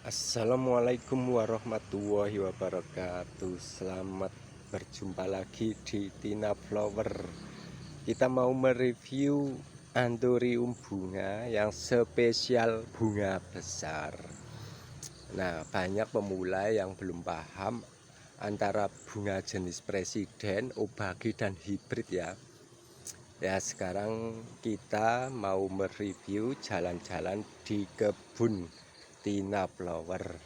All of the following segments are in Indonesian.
Assalamualaikum warahmatullahi wabarakatuh. Selamat berjumpa lagi di Tina Flower. Kita mau mereview anthurium bunga yang spesial bunga besar. Nah, banyak pemula yang belum paham antara bunga jenis presiden, obagi, dan hibrid ya. Ya, sekarang kita mau mereview jalan-jalan di kebun Tina Flower.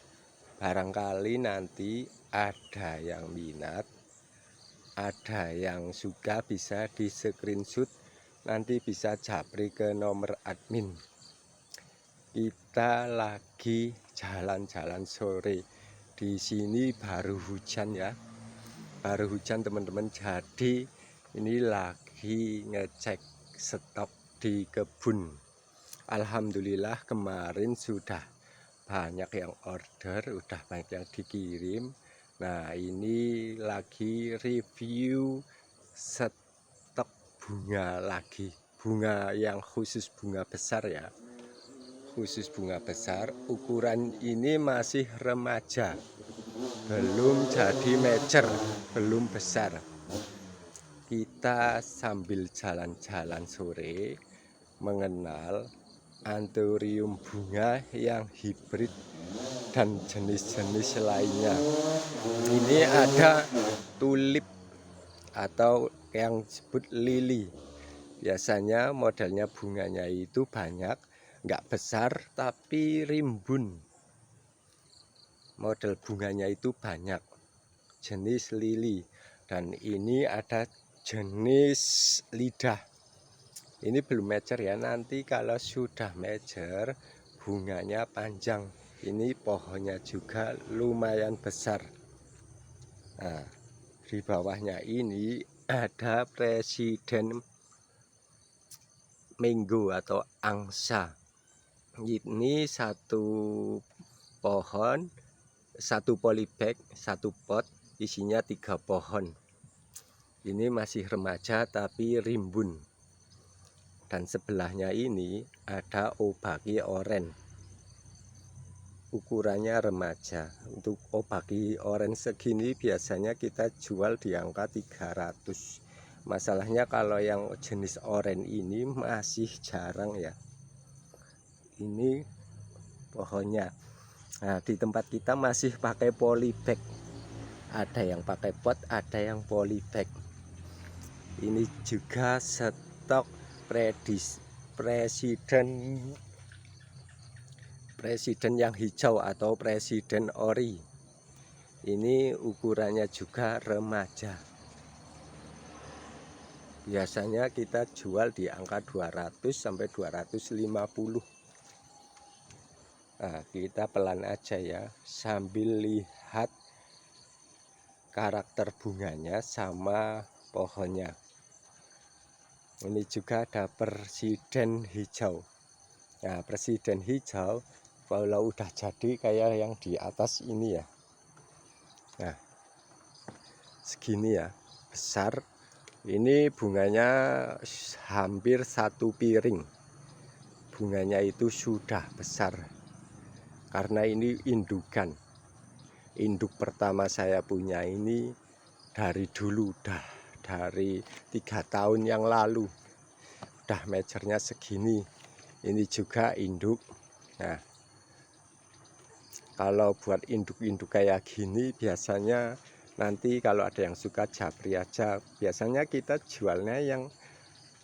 Barangkali nanti ada yang minat, ada yang suka, bisa di screenshot, nanti bisa japri ke nomor admin. Kita lagi jalan-jalan sore. Di sini baru hujan ya, baru hujan teman-teman. Jadi ini lagi ngecek stok di kebun. Alhamdulillah kemarin sudah banyak yang order, udah banyak yang dikirim. Nah, ini lagi review stok bunga lagi, bunga yang khusus bunga besar ya, khusus bunga besar. Ukuran ini masih remaja, belum jadi mature, belum besar. Kita sambil jalan-jalan sore mengenal anthurium bunga yang hibrid dan jenis-jenis lainnya. Ini ada tulip atau yang disebut lili. Biasanya modelnya bunganya itu banyak, nggak besar tapi rimbun. Model bunganya itu banyak, jenis lili. Dan ini ada jenis lidah. Ini belum mature ya, nanti kalau sudah mature bunganya panjang. Ini pohonnya juga lumayan besar. Nah, di bawahnya ini ada presiden mango atau angsa. Ini satu pohon, satu polybag, satu pot, isinya 3 pohon. Ini masih remaja tapi rimbun. Dan sebelahnya ini ada obagi oren, ukurannya remaja. Untuk obagi oren segini biasanya kita jual di angka 300. Masalahnya kalau yang jenis oren ini masih jarang ya. Ini pohonnya. Nah, di tempat kita masih pakai polybag. Ada yang pakai pot, ada yang polybag. Ini juga stok presiden yang hijau atau presiden ori. Ini ukurannya juga remaja. Biasanya kita jual di angka 200 sampai 250. Nah, kita pelan aja ya, sambil lihat karakter bunganya sama pohonnya. Ini juga ada presiden hijau. Nah, presiden hijau kalau udah jadi kayak yang di atas ini ya. Nah, segini ya, besar. Ini bunganya hampir 1 piring. Bunganya itu sudah besar. Karena ini indukan. Induk pertama saya punya ini dari dulu, dari 3 tahun yang lalu. Udah maturenya segini. Ini juga induk. Nah, kalau buat induk-induk kayak gini biasanya nanti kalau ada yang suka japri aja. Biasanya kita jualnya yang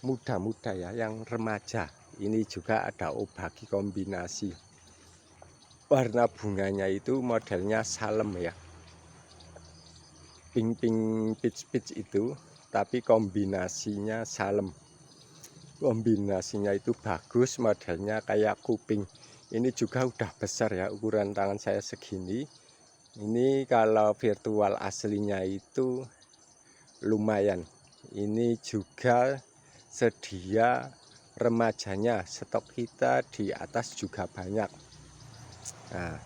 muda-muda ya, yang remaja. Ini juga ada obagi kombinasi. Warna bunganya itu modelnya salem ya, pink-pink peach-peach itu, tapi kombinasinya salem. Kombinasinya itu bagus, modelnya kayak kuping. Ini juga udah besar ya, ukuran tangan saya segini. Ini kalau virtual aslinya itu lumayan. Ini juga sedia remajanya, stok kita di atas juga banyak. Nah,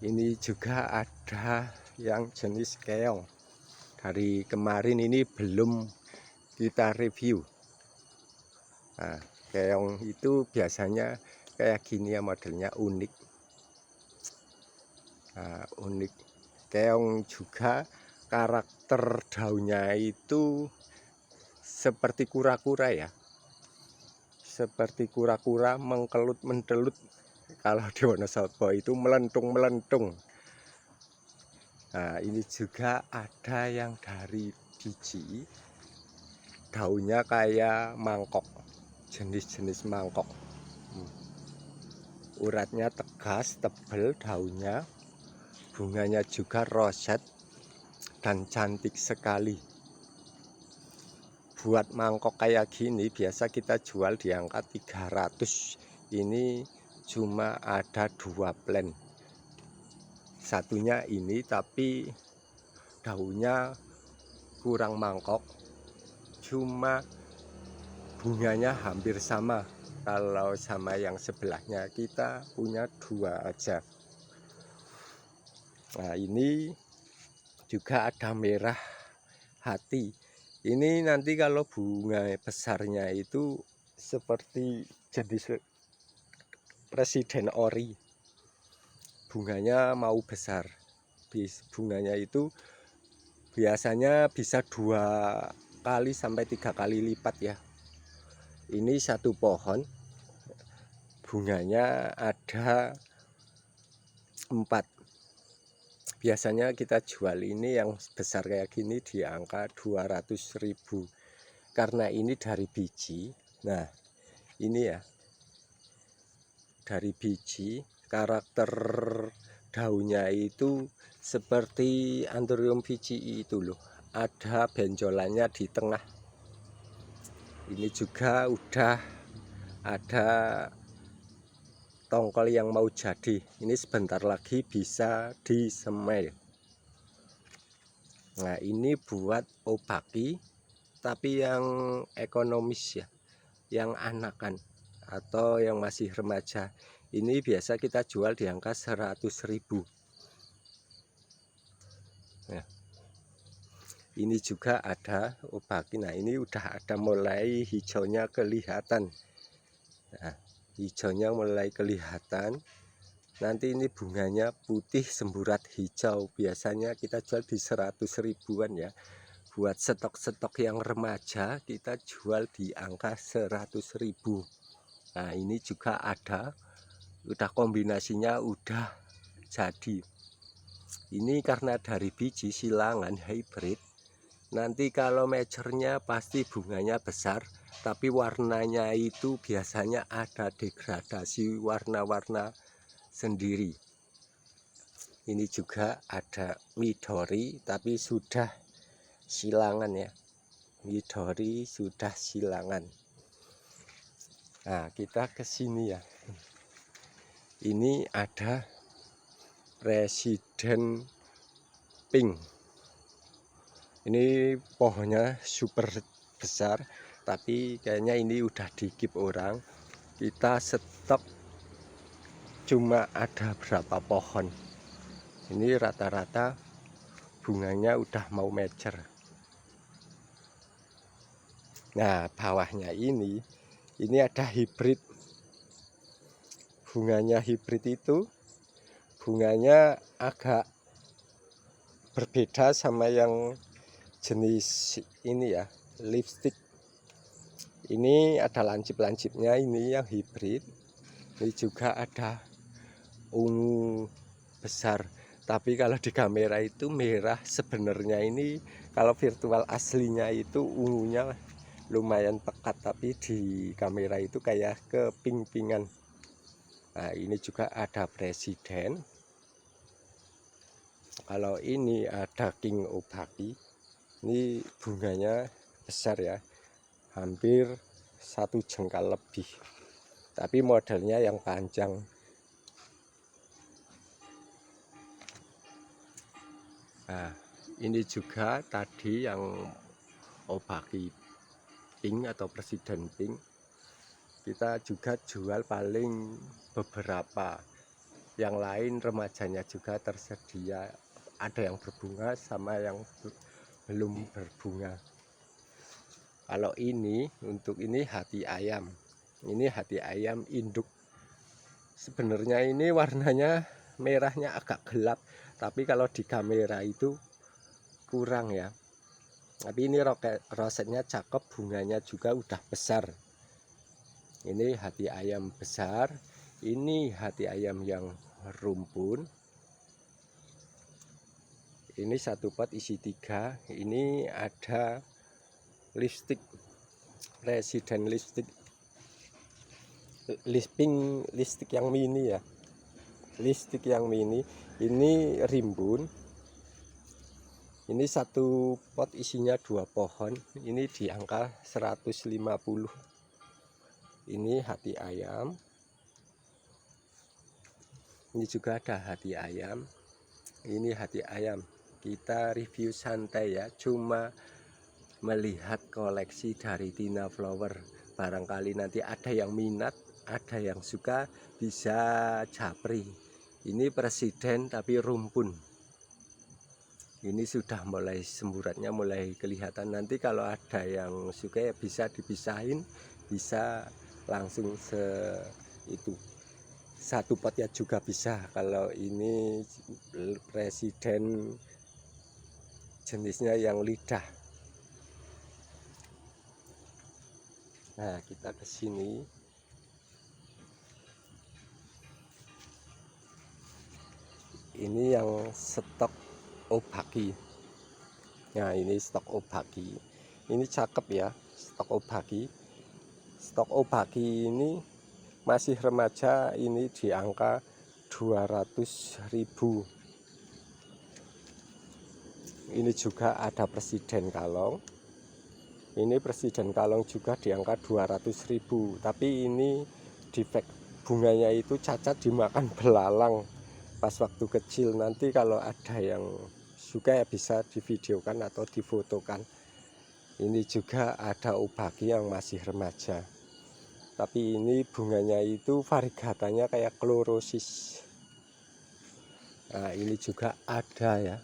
ini juga ada yang jenis keong. Dari kemarin ini belum kita review. Nah, keong itu biasanya kayak gini ya, modelnya unik. Nah, unik. Keong juga karakter daunnya itu seperti kura-kura ya, seperti kura-kura mengkelut mendelut. Kalau di Wonosobo itu melentung-melentung. Nah, ini juga ada yang dari biji, daunnya kayak mangkok, jenis-jenis mangkok. Uratnya tegas, tebal daunnya, bunganya juga roset dan cantik sekali. Buat mangkok kayak gini biasa kita jual di angka 300. Ini cuma ada 2 plen. Satunya ini tapi daunnya kurang mangkok, cuma bunganya hampir sama. Kalau sama yang sebelahnya kita punya 2 aja. Nah, ini juga ada merah hati. Ini nanti kalau bunga besarnya itu seperti jenis presiden ori. Bunganya mau besar. Bunganya itu biasanya bisa 2 kali sampai 3 kali lipat ya. Ini satu pohon bunganya ada 4. Biasanya kita jual ini yang besar kayak gini di angka 200.000 karena ini dari biji. Nah, ini ya dari biji, karakter daunnya itu seperti Anthurium vicii itu loh, ada benjolannya di tengah. Ini juga udah ada tongkol yang mau jadi. Ini sebentar lagi bisa disemai. Nah, ini buat obaki tapi yang ekonomis ya, yang anakan atau yang masih remaja. Ini biasa kita jual di angka 100.000. Nah, ini juga ada obaki. Nah, ini udah ada mulai hijaunya kelihatan. Nah, hijaunya mulai kelihatan. Nanti ini bunganya putih semburat hijau. Biasanya kita jual di 100.000-an ya. Buat stok-stok yang remaja kita jual di angka 100.000. Nah, ini juga ada, udah kombinasinya udah jadi. Ini karena dari biji silangan hybrid. Nanti kalau maturenya pasti bunganya besar, tapi warnanya itu biasanya ada degradasi warna-warna sendiri. Ini juga ada midori tapi sudah silangan ya. Midori sudah silangan. Nah, kita ke sini ya. Ini ada presiden pink. Ini pohonnya super besar, tapi kayaknya ini udah dikip orang. Kita stok cuma ada berapa pohon. Ini rata-rata bunganya udah mau mecer. Nah, bawahnya ini ada hibrid. Bunganya hibrid itu bunganya agak berbeda sama yang jenis ini ya, lipstick. Ini ada lancip-lancipnya, ini yang hibrid. Ini juga ada ungu besar, tapi kalau di kamera itu merah. Sebenarnya ini kalau virtual aslinya itu ungunya lumayan pekat, tapi di kamera itu kayak keping-pingan. Nah, ini juga ada presiden. Kalau ini ada king obaki. Ini bunganya besar ya, hampir 1 jengkal lebih, tapi modelnya yang panjang. Nah, ini juga tadi yang obaki pink atau presiden pink. Kita juga jual paling beberapa, yang lain remajanya juga tersedia. Ada yang berbunga sama yang belum berbunga. Kalau ini, untuk ini hati ayam. Ini hati ayam induk. Sebenarnya ini warnanya merahnya agak gelap, tapi kalau di kamera itu kurang ya. Tapi ini rosetnya cakep, bunganya juga udah besar. Ini hati ayam besar, ini hati ayam yang rumpun. Ini satu pot isi 3. Ini ada lipstick Resident lipstick yang mini ya, lipstick yang mini. Ini rimbun. Ini satu pot isinya 2 pohon. Ini di angka 150. Ini hati ayam. Ini juga ada hati ayam. Ini hati ayam. Kita review santai ya, cuma melihat koleksi dari Tina Flower. Barangkali nanti ada yang minat, ada yang suka, bisa japri. Ini presiden tapi rumpun. Ini sudah mulai semburatnya mulai kelihatan. Nanti kalau ada yang suka ya bisa dipisahin, bisa langsung itu satu pot ya juga bisa. Kalau ini presiden jenisnya yang lidah. Nah, kita ke sini. Ini yang stok obaki. Nah, ini stok obaki. Ini cakep ya, stok obaki. Stok obaki ini masih remaja, ini di angka 200.000. Ini juga ada presiden kalong. Ini presiden kalong juga di angka 200.000. Tapi ini defek bunganya itu cacat dimakan belalang pas waktu kecil. Nanti kalau ada yang suka ya bisa divideokan atau difotokan. Ini juga ada obaki yang masih remaja. Tapi ini bunganya itu variegatanya kayak klorosis. Nah, ini juga ada ya.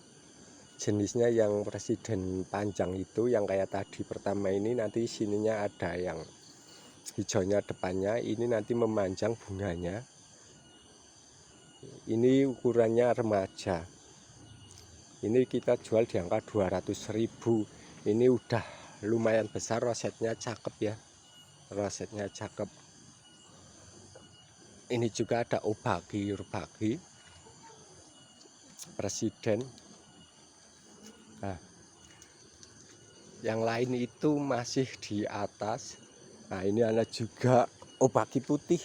Jenisnya yang presiden panjang itu, yang kayak tadi pertama ini, nanti sininya ada yang hijaunya depannya, ini nanti memanjang bunganya. Ini ukurannya remaja. Ini kita jual di angka 200.000. Ini udah lumayan besar, rosetnya cakep ya. Rosetnya cakep. Ini juga ada obaki presiden. Nah, yang lain itu masih di atas. Nah, ini ada juga obaki putih.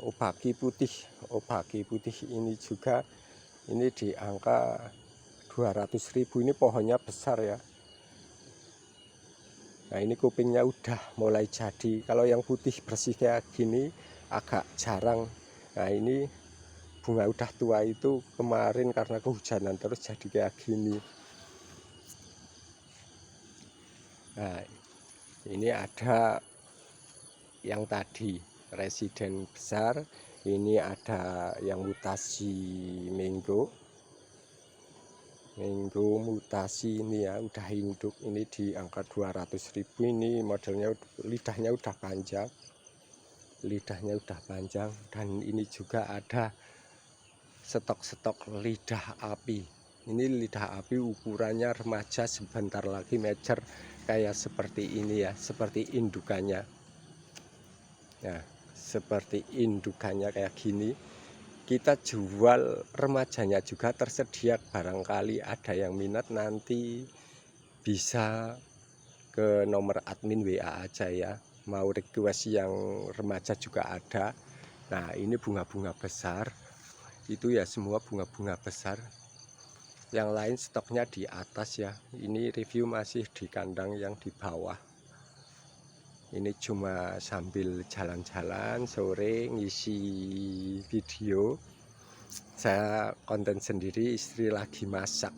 Obaki putih ini juga ini di angka 200.000. Ini pohonnya besar ya. Nah, ini kupingnya udah mulai jadi. Kalau yang putih bersih kayak gini agak jarang. Nah, ini bunga udah tua itu kemarin karena kehujanan terus jadi kayak gini. Nah, ini ada yang tadi residen besar. Ini ada yang mutasi mango mutasi ini ya, udah induk. Ini di angka 200.000. Ini modelnya lidahnya udah panjang, dan ini juga ada stok lidah api. Ini lidah api ukurannya remaja, sebentar lagi mecer kayak seperti ini ya, seperti indukannya. Nah, seperti indukannya kayak gini. Kita jual remajanya juga tersedia, barangkali ada yang minat nanti bisa ke nomor admin WA aja ya. Mau request yang remaja juga ada. Nah, ini bunga-bunga besar. Itu ya semua bunga-bunga besar. Yang lain stoknya di atas ya. Ini review masih di kandang yang di bawah. Ini cuma sambil jalan-jalan sore ngisi video. Saya konten sendiri, istri lagi masak.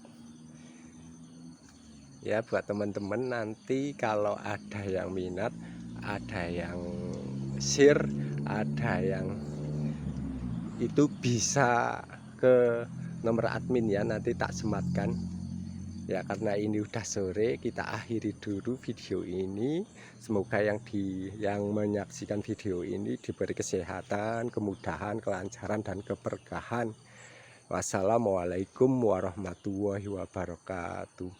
Ya, buat teman-teman nanti kalau ada yang minat, ada yang share, ada yang itu bisa ke nomor admin ya, nanti tak sematkan. Ya, karena ini udah sore, kita akhiri dulu video ini. Semoga yang menyaksikan video ini diberi kesehatan, kemudahan, kelancaran, dan keberkahan. Wassalamualaikum warahmatullahi wabarakatuh.